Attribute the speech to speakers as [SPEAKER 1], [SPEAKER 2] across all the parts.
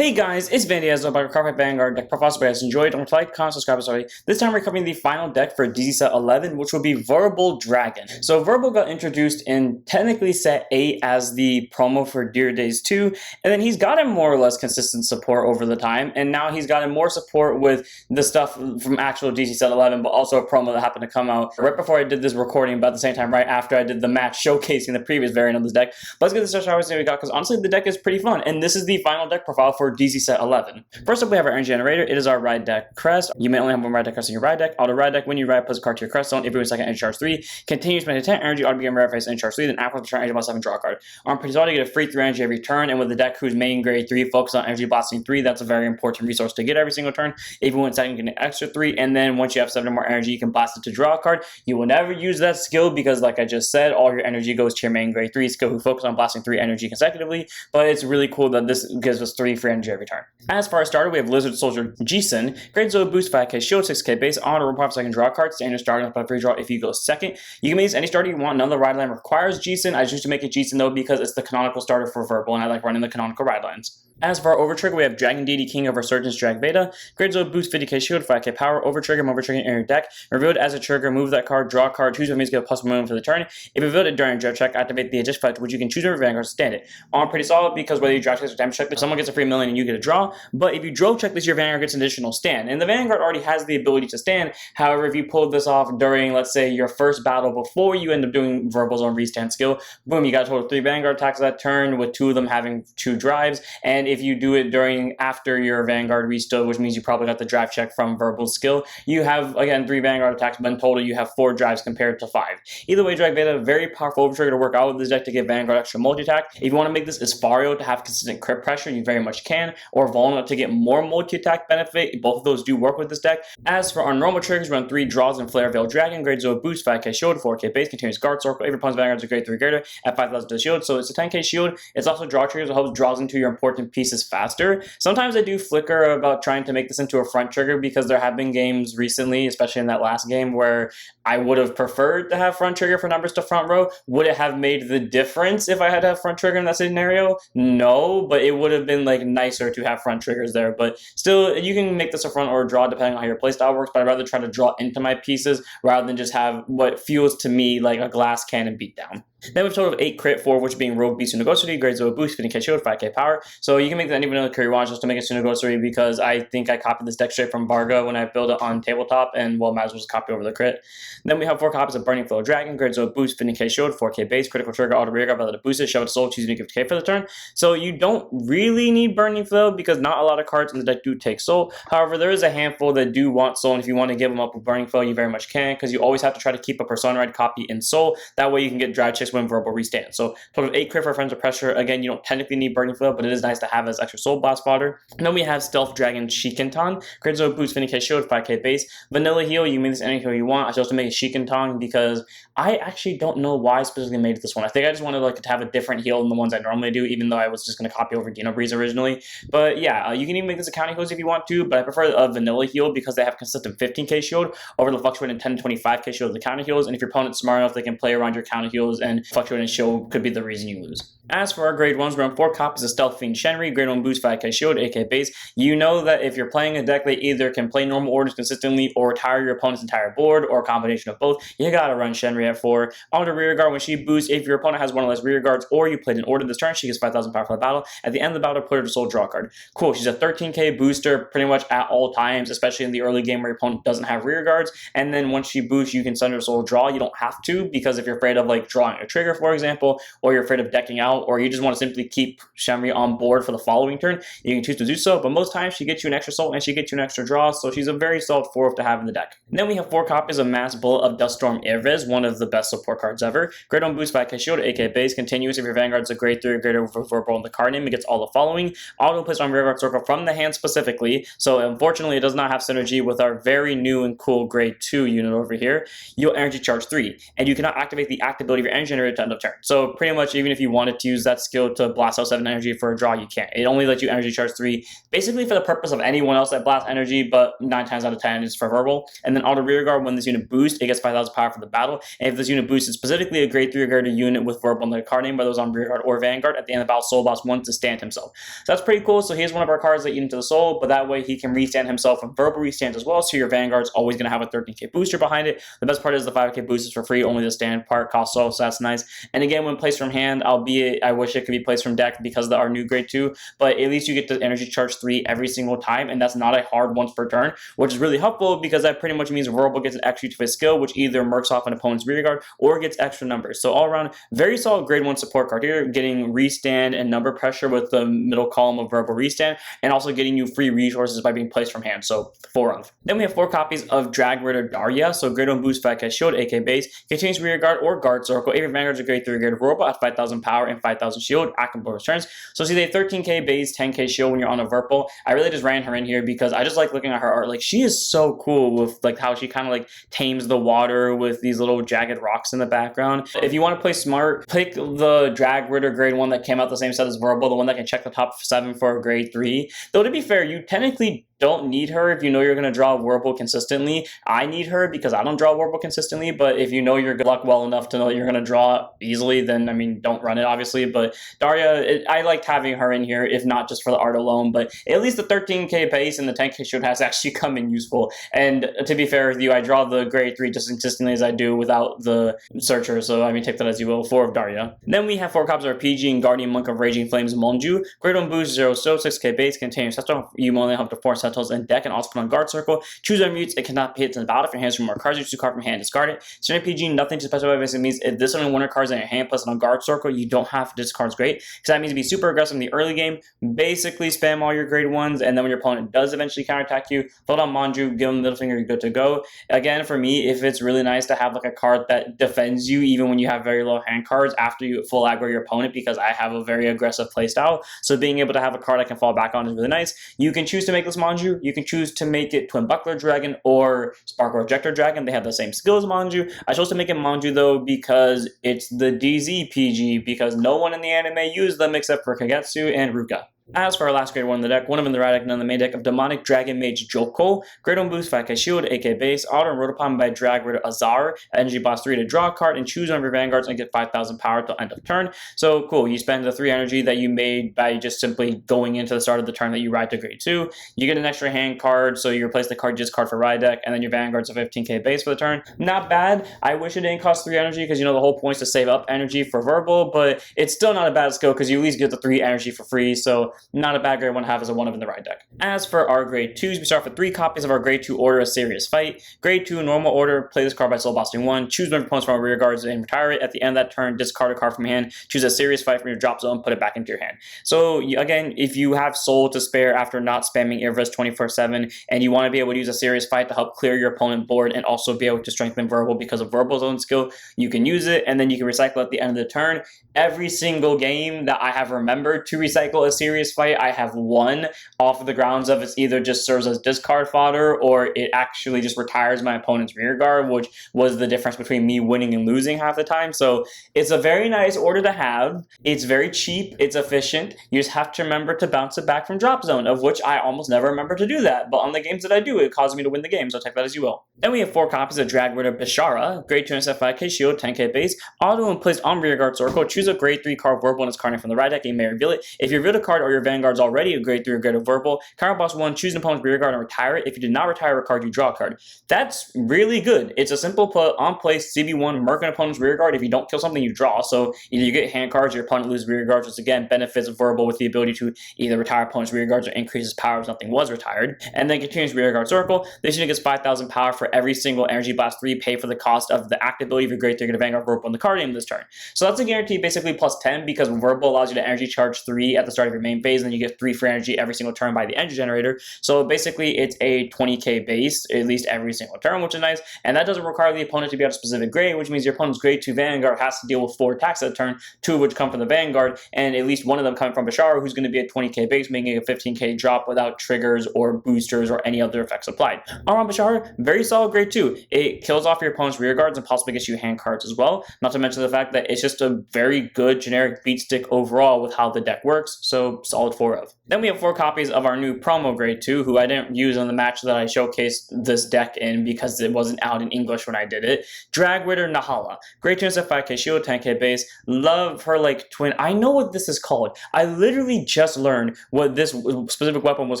[SPEAKER 1] Hey guys, it's Vandy as about your Carpet Vanguard deck profile. So guys, enjoyed. Don't like, comment, subscribe, sorry. This time we're covering the final deck for DZ set 11, which will be Wirbel Dragon. So Wirbel got introduced in technically set 8 as the promo for Dear Days 2, and then he's gotten more or less consistent support over the time, and now he's gotten more support with the stuff from actual DZ set 11, but also a promo that happened to come out right before I did this recording, about the same time right after I did the match showcasing the previous variant of this deck. But let's get this started we got, because honestly the deck is pretty fun, and this is the final deck profile for DZ set 11. First up, we have our energy generator. It is our ride deck crest. You may only have one ride deck crest in your ride deck. Auto ride deck, when you ride, plus a card to your crest zone. If you second, energy charge 3. Continue spending 10 energy, auto begin rare face, energy charge 3. Then after the turn, energy blast 7, draw a card. On pretty solid, you get a free 3 energy every turn. And with the deck whose main grade 3 focus on energy blasting 3, that's a very important resource to get every single turn. If you went second, you get an extra 3. And then once you have 7 or more energy, you can blast it to draw a card. You will never use that skill because, like I just said, all your energy goes to your main grade 3 skill who focus on blasting 3 energy consecutively. But it's really cool that this gives us 3 free energy every turn. As far as starter, we have Lizard Soldier Jason. Great Zone boost 5k shield, 6k base, on or 5 second draw a card. Standard starting up free draw if you go second. You can make this any starter you want. None of the ride line requires Jason. I choose to make it Jason though because it's the canonical starter for Wirbel, and I like running the canonical ride lines. As for our Overtrigger, we have Dragon Deity, King of Resurgence, Drag Beta. Great Zone boost 50k shield, 5k power, Overtrigger, Overtrigger in your deck. Revealed as a trigger, move that card, draw a card, choose what means get a plus movement for the turn. If revealed it during a draft check, activate the adjust effect, which you can choose over Vanguard to stand it. On pretty solid because whether you draft check or damage check, someone gets a free million and you get a draw. But if you drove check this, your Vanguard gets an additional stand. And the Vanguard already has the ability to stand. However, if you pulled this off during, let's say, your first battle before you end up doing Wirbel's own restand skill, boom, you got a total of 3 Vanguard attacks that turn, with 2 of them having 2 drives. And if you do it during after your Vanguard restood, which means you probably got the drive check from Wirbel's skill, you have again 3 Vanguard attacks, but in total you have 4 drives compared to 5. Either way, Drag Beta, very powerful Overtrigger to work out with this deck to give Vanguard extra multi-attack. If you want to make this Isfario to have consistent crit pressure, you very much can, or Volna to get more multi-attack benefit. Both of those do work with this deck. As for our normal triggers, we run 3 draws and Flare Veil Dragon. Great Zone boost, 5k shield, 4k base, continuous guard circle. Every opponent's Vanguard is a grade 3 greater at 5,000 to shield, so it's a 10k shield. It's also draw triggers that helps draws into your important pieces faster. Sometimes I do flicker about trying to make this into a front trigger because there have been games recently, especially in that last game, where I would have preferred to have front trigger for numbers to front row. Would it have made the difference if I had to have front trigger in that scenario? No, but it would have been like nicer to have front triggers there. But still, you can make this a front or a draw depending on how your playstyle works, but I'd rather try to draw into my pieces rather than just have what feels to me like a glass cannon beatdown. Then we have a total of 8 crit, 4 which being Rogue Beast Sunagosari, Great Zone boost, 50k shield, 5k power. So you can make any vanilla curry watch just to make a Sunagosari because I think I copied this deck straight from Varga when I built it on tabletop, and well, might as well just copy over the crit. Then we have 4 copies of Burning Flow Dragon, Great Zone boost, 50k shield, 4k base, critical trigger, auto rear guard, rather to boost it, shove it soul, choosing to give 50k for the turn. So you don't really need Burning Flow because not a lot of cards in the deck do take soul. However, there is a handful that do want soul, and if you want to give them up with Burning Flow, you very much can, because you always have to try to keep a Persona Ride copy in soul. That way you can get drive checks when Wirbel restands. So total of 8 crit for Friends of Pressure. Again, you don't technically need Burning Flow, but it is nice to have as extra soul blast fodder. And then we have Stealth Dragon Shikenton. Great Zone boost, 50k shield, 5k base. Vanilla heal, you can make this any heal you want. I chose to make it Shikenton because I actually don't know why I specifically made this one. I think I just wanted to have a different heal than the ones I normally do, even though I was just going to copy over Dino Breeze originally. But yeah, you can even make this a counter heals if you want to, but I prefer a vanilla heal because they have consistent 15k shield over the fluctuating 10 to 25k shield of the counter heals, and if your opponent's smart enough, they can play around your counter heals, and fluctuating shield could be the reason you lose. As for our grade 1s, we run 4 copies of Stealth Fiend Shenri, grade 1 boost, 5k shield, 8k base. You know that if you're playing a deck that either can play normal orders consistently or retire your opponent's entire board, or a combination of both, you gotta run Shenri at 4. On the rear guard, when she boosts, if your opponent has one or less rear guards or you played an order this turn, she gets 5,000 power for the battle. At the end of the battle, put her to soul draw card. Cool, she's a 13k booster pretty much at all times, especially in the early game where your opponent doesn't have rear guards. And then once she boosts, you can send her to soul draw. You don't have to, because if you're afraid of drawing a trigger, for example, or you're afraid of decking out, or you just want to simply keep Shenri on board for the following turn, you can choose to do so. But most times she gets you an extra soul and she gets you an extra draw, so she's a very solid 4 to have in the deck. And then we have 4 copies of Mass Bullet of Duststorm Irvez, one of the best support cards ever. Grade 1 boost, 5k shield, 8k base, continuous if your Vanguard's a grade 3 or greater for Wirbel in the card name, it gets all the following. Auto plays on rear guard circle from the hand specifically, so unfortunately it does not have synergy with our very new and cool grade 2 unit over here. You'll energy charge 3, and you cannot activate the active ability of your energy generator to end of turn. So pretty much even if you wanted to use that skill to blast out 7 energy for a draw, you can't. It only lets you energy charge 3, basically for the purpose of anyone else that blasts energy, but 9 times out of 10 is for verbal. And then auto rear guard, when this unit boosts, it gets 5,000 power for the battle. And if this unit boosts is specifically a grade 3 regarded unit with verbal in the card name, whether it was on rear guard or vanguard, at the end of the battle, soul boss 1 to stand himself. So that's pretty cool. So here's one of our cards that eat into the soul, but that way he can restand himself when verbal restands as well. So your vanguard's always going to have a 13k booster behind it. The best part is the 5k boost is for free, only the stand part costs so that's nice. And again, when placed from hand, albeit I wish it could be placed from deck because of our new grade 2, but at least you get the energy charge 3 every single time, and that's not a hard once per turn, which is really helpful because that pretty much means verbal gets an extra to his skill, which either mercs off an opponent's rear guard or gets extra numbers. So all around, very solid grade 1 support card here, getting restand and number pressure with the middle column of verbal restand, and also getting you free resources by being placed from hand, so 4 of. Then we have 4 copies of Dragritter Darya, so grade 1 boost 5k shield, AK base, continues rear guard or guard circle. If your vanguard's a grade 3 grade verbal at 5,000 power and 5,000 shield, active bonus turns. So see, they 13k base, 10k shield when you're on a verbal. I really just ran her in here because I just like looking at her art. Like, she is so cool with like how she kind of like tames the water with these little jagged rocks in the background. If you want to play smart, pick the Dragritter grade 1 that came out the same set as verbal, the one that can check the top 7 for a grade 3. Though to be fair, you technically don't need her if you know you're going to draw Wirbel consistently. I need her because I don't draw Wirbel consistently, but if you know your good luck well enough to know you're going to draw easily, then I mean, don't run it obviously. But Darya, I liked having her in here, if not just for the art alone, but at least the 13k base and the 10k shield has actually come in useful. And to be fair with you, I draw the grade 3 just as consistently as I do without the searcher, so I mean, take that as you will. 4 of Darya. Then we have 4 copies of PG and Guardian Monk of Raging Flames Monju. Grade 1 boost 0, so 6k base, contains you only have to 4 settles in deck and also put on guard circle. Choose our mutes, it cannot be hit in the battle. If your hands from more cards, you choose a card from hand, discard it. Standard PG, nothing to specify. Basically means if this only one of cards in your hand plus on guard circle, you don't have to discard. Great, because that means to be super aggressive in the early game. Basically spam all your grade 1s, and then when your opponent does eventually counterattack you, throw down Monju, give them the middle finger, you're good to go. Again, for me, if it's really nice to have like a card that defends you even when you have very low hand cards after you full aggro your opponent, because I have a very aggressive playstyle, so being able to have a card I can fall back on is really nice. You can choose to make this Monju, you can choose to make it Twin Buckler Dragon or Sparkle Ejector Dragon. They have the same skill as Monju. I chose to make it Monju though because it's the DZ PG, because no one in the anime used them except for Kagetsu and Ruka. As for our last grade 1 in the deck, one of them in the right deck, none in the main deck of Demonic Dragon Mage Joko. Grade 1 boost, 5k shield, AK base, auto and Rotopon by Dragritter Azhaar. Energy boss 3 to draw a card and choose one of your vanguards and get 5,000 power till end of turn. So cool, you spend the 3 energy that you made by just simply going into the start of the turn that you ride to grade 2. You get an extra hand card, so you replace the card you just card for ride deck, and then your vanguard's a 15k base for the turn. Not bad. I wish it didn't cost 3 energy because you know the whole point is to save up energy for verbal, but it's still not a bad skill because you at least get the 3 energy for free, so not a bad grade 1 to have as a 1 of in the right deck. As for our grade 2s, we start with 3 copies of our grade 2 order, A Serious Fight. Grade 2 normal order, play this card by soul bossing 1, choose one of your opponents from our rear guards and retire it. At the end of that turn, discard a card from your hand, choose a Serious Fight from your drop zone, put it back into your hand. So again, if you have soul to spare after not spamming Irvis 24/7 and you want to be able to use a Serious Fight to help clear your opponent board and also be able to strengthen verbal because of verbal's own skill, you can use it, and then you can recycle at the end of the turn. Every single game that I have remembered to recycle a Serious Fight, I have won off of the grounds of it's either just serves as discard fodder or it actually just retires my opponent's rear guard, which was the difference between me winning and losing half the time. So it's a very nice order to have. It's very cheap. It's efficient. You just have to remember to bounce it back from drop zone, of which I almost never remember to do that. But on the games that I do, it causes me to win the game. So take that as you will. Then we have 4 copies of Dragritter Bishara. Grade 2 and 5k shield, 10k base. Auto and placed on rear guard circle. Choose a grade 3 card verbal and its card name from the right deck. You may reveal it. If you reveal a card or your vanguard's already a grade 3 or greater verbal, card boss 1, choose an opponent's rear guard and retire it. If you did not retire a card, you draw a card. That's really good. It's a simple put on place CB1, mark an opponent's rear guard. If you don't kill something, you draw. So either you get hand cards, your opponent loses rear guards, which again benefits verbal with the ability to either retire opponent's rear guards or increases power if something was retired. And then continues rear guard circle. This unit gets 5,000 power for every single energy blast 3, pay for the cost of the active ability of your grade 3 to vanguard verbal in the card name this turn. So that's a guarantee basically plus 10 because verbal allows you to energy charge 3 at the start of your main main phase, and then you get 3 free energy every single turn by the energy generator. So basically it's a 20k base, at least every single turn, which is nice. And that doesn't require the opponent to be at a specific grade, which means your opponent's grade 2 Vanguard has to deal with 4 attacks at a turn, 2 of which come from the Vanguard, and at least one of them coming from Azhaar, who's going to be a 20k base, making a 15k drop without triggers or boosters or any other effects applied. Azhaar, very solid grade 2. It kills off your opponent's rear guards and possibly gets you hand cards as well. Not to mention the fact that it's just a very good generic beat stick overall with how the deck works, so solid 4 of. Then we have 4 copies of our new promo grade 2, who I didn't use on the match that I showcased this deck in because it wasn't out in English when I did it. Dragritter Nahala. Grade 2 is a 5k shield, 10k base. Love her like twin. I know what this is called. I literally just learned what this specific weapon was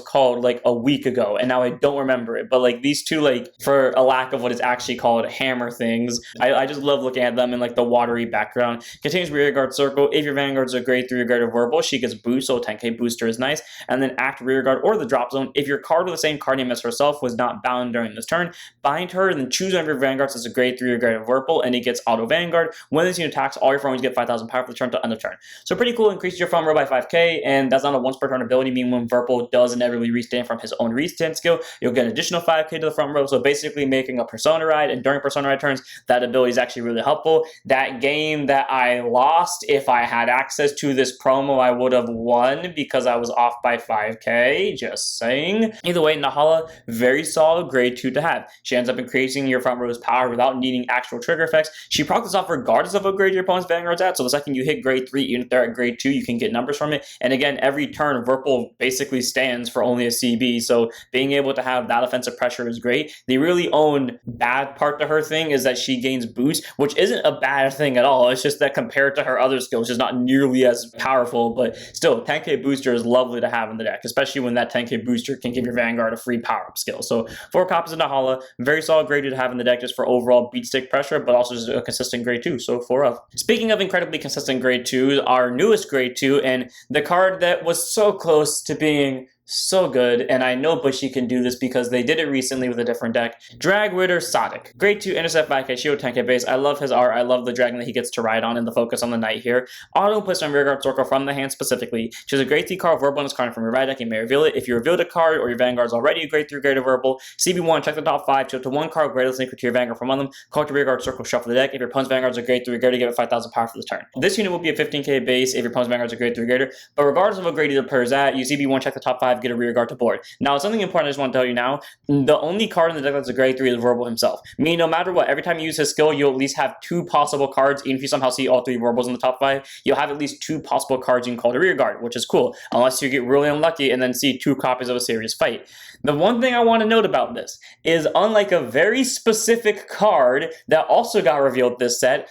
[SPEAKER 1] called like a week ago, and now I don't remember it. But like these two, like for a lack of what it's actually called, hammer things, I just love looking at them in like the watery background. Contains rear guard circle. If your Vanguard's a grade 3 or greater Wirbel, she gets boost, so a 10k booster is nice. And then act rear guard or the drop zone. If your card with the same card name as herself was not bound during this turn, bind her and then choose one of your Vanguards as a grade 3 or greater Wirbel, and it gets auto Vanguard. When this unit attacks, all your front rows get 5,000 power for the turn to end of turn. So pretty cool, increases your front row by 5k, and that's not a once per turn ability, meaning when Wirbel does inevitably restand from his own restand skill, you'll get an additional 5k to the front row, so basically making a Persona ride, and during Persona ride turns, that ability is actually really helpful. That game that I lost, if I had access to this promo, I would have won because I was off by 5k, just saying. Either way, Nahala, very solid grade 2 to have. She ends up increasing your front row's power without needing actual trigger effects. She procs this off regardless of what grade your opponent's Vanguard's at, so the second you hit grade 3, even if they're at grade 2, you can get numbers from it. And again, every turn, Wirbel basically stands for only a CB, so being able to have that offensive pressure is great. The really own bad part to her thing is that she gains boost, which isn't a bad thing at all. It's just that compared to her other skills, she's not nearly as powerful, but still, 10k booster is lovely to have in the deck, especially when that 10k booster can give your Vanguard a free power-up skill. So 4 copies of Nahala, very solid grade to have in the deck just for overall beat stick pressure, but also just a consistent grade 2, so 4 of. Speaking of incredibly consistent grade 2s, our newest grade 2, and the card that was so close to being so good, and I know Bushy can do this because they did it recently with a different deck. Dragritter Sadiq. Grade 2, intercept 5k shield, 10k base. I love his art. I love the dragon that he gets to ride on and the focus on the knight here. Auto puts on rearguard circle from the hand specifically. Choose a grade 3 card, verbal bonus card from your right deck. You may reveal it. If you revealed a card or your Vanguard's already a grade 3 greater verbal, CB1, check the top 5, choose to 1 card greater than equal to your Vanguard from one of them. Call to rearguard circle, shuffle the deck. If your opponent's Vanguard's a grade 3 greater, give it 5,000 power for the turn. This unit will be a 15k base if your opponent's Vanguard's a grade 3 greater, but regardless of what grade either player's at, you CB1, check the top 5, get a rearguard to board. Now, something important I just want to tell you now, the only card in the deck that's a grade 3 is Wirbel himself. Meaning, no matter what, every time you use his skill, you'll at least have 2 possible cards. Even if you somehow see all 3 Wirbels in the top 5, you'll have at least 2 possible cards you can call to rear guard, which is cool. Unless you get really unlucky and then see 2 copies of a serious fight. The one thing I want to note about this is, unlike a very specific card that also got revealed this set,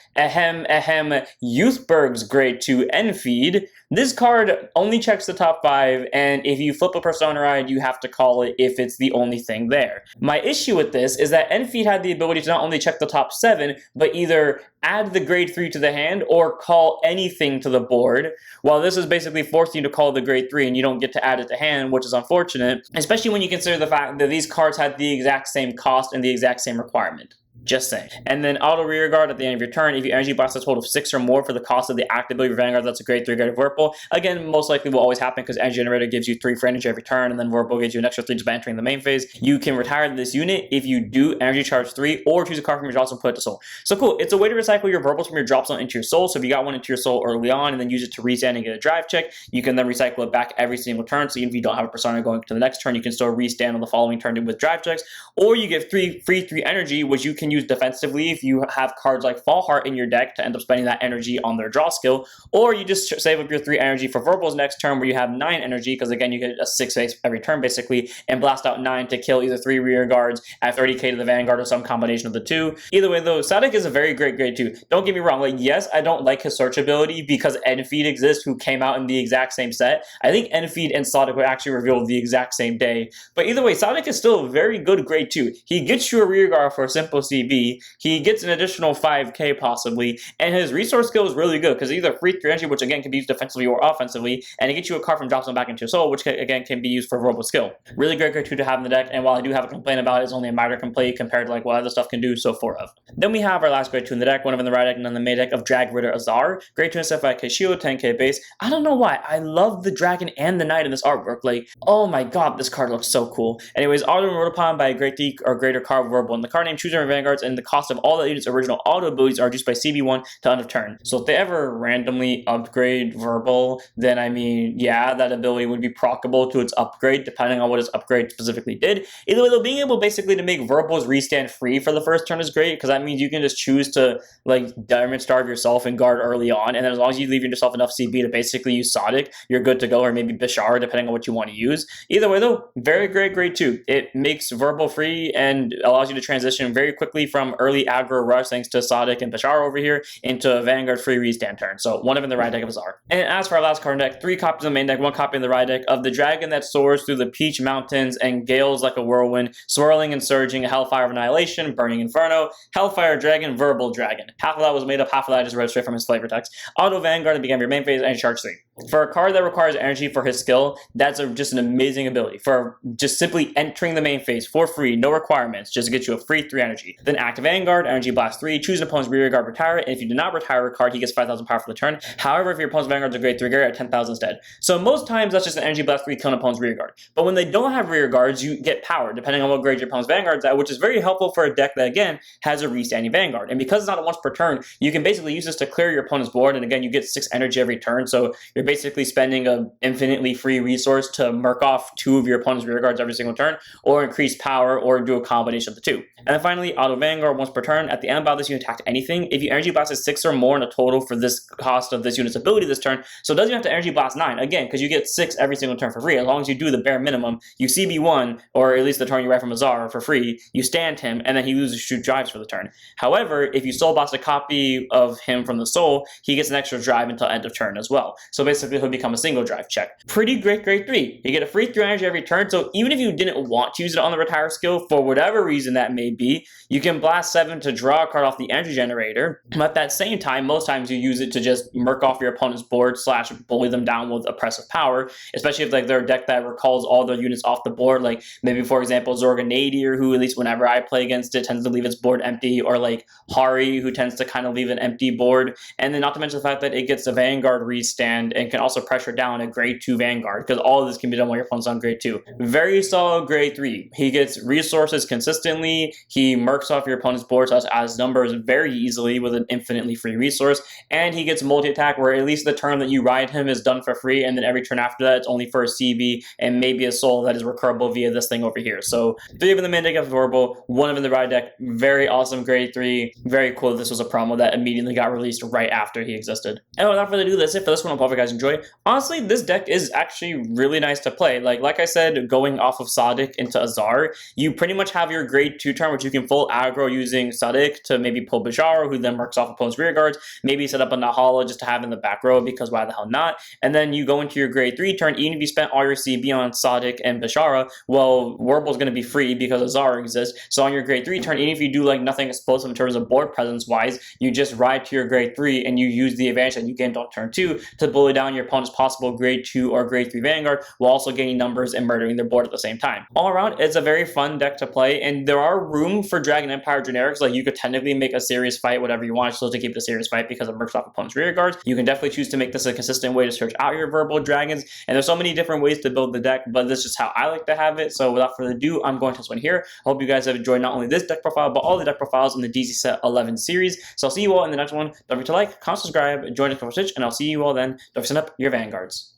[SPEAKER 1] Youthberg's grade 2 Enfeed, this card only checks the top 5, and if you flip a Persona ride, you have to call it if it's the only thing there. My issue with this is that Enfeed had the ability to not only check the top 7, but either add the grade 3 to the hand or call anything to the board, while this is basically forcing you to call the grade 3 and you don't get to add it to hand, which is unfortunate, especially when you consider the fact that these cards had the exact same cost and the exact same requirement. Just saying. And then auto rear guard at the end of your turn. If you energy blast a total of 6 or more for the cost of the active ability of your Vanguard, that's a grade 3 greater Wirbel. Again, most likely will always happen because energy generator gives you 3 for energy every turn, and then Wirbel gives you an extra 3 just by entering the main phase. You can retire this unit if you do energy charge 3 or choose a card from your drop zone and put it to soul. So cool. It's a way to recycle your Wirbels from your drop zone into your soul. So if you got one into your soul early on and then use it to restand and get a drive check, you can then recycle it back every single turn. So even if you don't have a Persona going to the next turn, you can still restand on the following turn with drive checks. Or you get free 3 energy, which you can use defensively if you have cards like Fall Heart in your deck to end up spending that energy on their draw skill, or you just save up your 3 energy for Wirbel's next turn where you have 9 energy, because again you get a 6 base every turn basically, and blast out 9 to kill either 3 rear guards at 30k to the Vanguard or some combination of the 2. Either way though, Sadiq is a very great grade 2. Don't get me wrong, like yes, I don't like his search ability because Enfeed exists who came out in the exact same set. I think Enfeed and Sadiq were actually revealed the exact same day, but either way, Sadiq is still a very good grade 2. He gets you a rear guard for a simple CB, CB, he gets an additional 5k possibly, and his resource skill is really good because either free 3 energy, which again can be used defensively or offensively, and it gets you a card from drop zone back into your soul, which again can be used for verbal skill. Really great grade 2 to have in the deck, and while I do have a complaint about it, it's only a minor complaint compared to like what other stuff can do, so 4 of. Then we have our last grade 2 in the deck, one of in the right deck and on the main deck of Dragritter Azhaar. Grade 2 and 5k shield, 10k base. I don't know why, I love the dragon and the knight in this artwork. Like, oh my god, this card looks so cool. Anyways, auto enrolled upon by a grade 3 or greater card verbal in the card name, choose your vanguards, and the cost of all the units' original auto abilities are reduced by CB1 to end of turn. So if they ever randomly upgrade verbal, then I mean, yeah, that ability would be proccable to its upgrade, depending on what its upgrade specifically did. Either way, though, being able basically to make verbals restand free for the first turn is great, because that means you can just choose to like diamond starve yourself and guard early on, and then as long as you leave yourself enough CB to basically use Sadiq, you're good to go, or maybe Bishara, depending on what you want to use. Either way, though, very great grade 2. It makes verbal free and allows you to transition very quickly from early aggro rush, thanks to Sadiq and Bishara over here, into Vanguard free restand turn. So one of in the right deck of Azhaar. And as for our last card deck, 3 copies in the main deck, 1 copy in the right deck of the dragon that soars through the Peach Mountains and gales like a whirlwind, swirling and surging, a Hellfire of Annihilation, Burning Inferno, Hellfire Dragon, Wirbel Dragon. Half of that was made up, half of that I just read straight from his flavor text. Auto Vanguard at the beginning of your main phase and charge 3. For a card that requires energy for his skill, that's just an amazing ability. For just simply entering the main phase for free, no requirements, just gets you a free 3 energy. Then active Vanguard, energy blast 3, choose an opponent's rear guard, retire it, and if you do not retire a card, he gets 5,000 power for the turn. However, if your opponent's Vanguard's a grade 3 guard, at 10,000 instead. So most times that's just an energy blast 3 kill an opponent's rear guard. But when they don't have rear guards, you get power, depending on what grade your opponent's Vanguard's at, which is very helpful for a deck that, again, has a restanding Vanguard. And because it's not a once per turn, you can basically use this to clear your opponent's board, and again, you get 6 energy every turn, so you're basically spending an infinitely free resource to murk off 2 of your opponent's rear guards every single turn, or increase power, or do a combination of the 2. And then finally, auto Vanguard once per turn. At the end of this, you attack anything. If you energy blasted 6 or more in a total for this cost of this unit's ability this turn, so it doesn't have to energy blast 9, again, because you get 6 every single turn for free. As long as you do the bare minimum, you CB1, or at least the turn you write from Azhaar for free, you stand him, and then he loses shoot drives for the turn. However, if you soul blast a copy of him from the soul, he gets an extra drive until end of turn as well. So basically, he'll become a single drive check. Pretty great grade 3. You get a free 3 energy every turn, so even if you didn't want to use it on the retire skill, for whatever reason that may be, you can blast 7 to draw a card off the energy generator, but at that same time, most times you use it to just murk off your opponent's board / bully them down with oppressive power, especially if like they're a deck that recalls all their units off the board, like maybe for example Zorganadier, who at least whenever I play against it tends to leave its board empty, or like Hari, who tends to kind of leave an empty board, and then not to mention the fact that it gets a Vanguard restand and can also pressure down a grade 2 Vanguard, because all of this can be done while your opponent's on grade 2. Very solid grade 3. He gets resources consistently, he murks off your opponent's board as numbers very easily with an infinitely free resource, and he gets multi-attack where at least the turn that you ride him is done for free, and then every turn after that it's only for a CB and maybe a soul that is recurable via this thing over here. So 3 of in the main deck of Wirbel, 1 of in the ride deck. Very awesome grade 3. Very cool that this was a promo that immediately got released right after he existed. And without further ado, that's it for this one. I hope you guys enjoy. Honestly, this deck is actually really nice to play. Like I said, going off of Sadiq into Azhaar, you pretty much have your grade 2 turn, which you can full aggro using Sadiq to maybe pull Bishara, who then works off opponent's rear guards, maybe set up a Nahala just to have in the back row, because why the hell not? And then you go into your grade 3 turn, even if you spent all your CB on Sadiq and Bishara, well, Wirbel's going to be free because Azhaar exists. So on your grade 3 turn, even if you do like nothing explosive in terms of board presence wise, you just ride to your grade 3 and you use the advantage that you gained on turn 2 to bully down your opponent's possible grade 2 or grade 3 Vanguard, while also gaining numbers and murdering their board at the same time. All around, it's a very fun deck to play, and there are room for Dragon Empire generics. Like you could technically make a serious fight, whatever you want, still to keep it a serious fight because it works off opponent's rear guards. You can definitely choose to make this a consistent way to search out your Wirbel Dragons, and there's so many different ways to build the deck, but this is just how I like to have it. So without further ado, I'm going to this one here. I hope you guys have enjoyed not only this deck profile, but all the deck profiles in the DZ Set 11 series. So I'll see you all in the next one. Don't forget to like, comment, subscribe, join us for Twitch, and I'll see you all then. Don't forget to send up your Vanguards.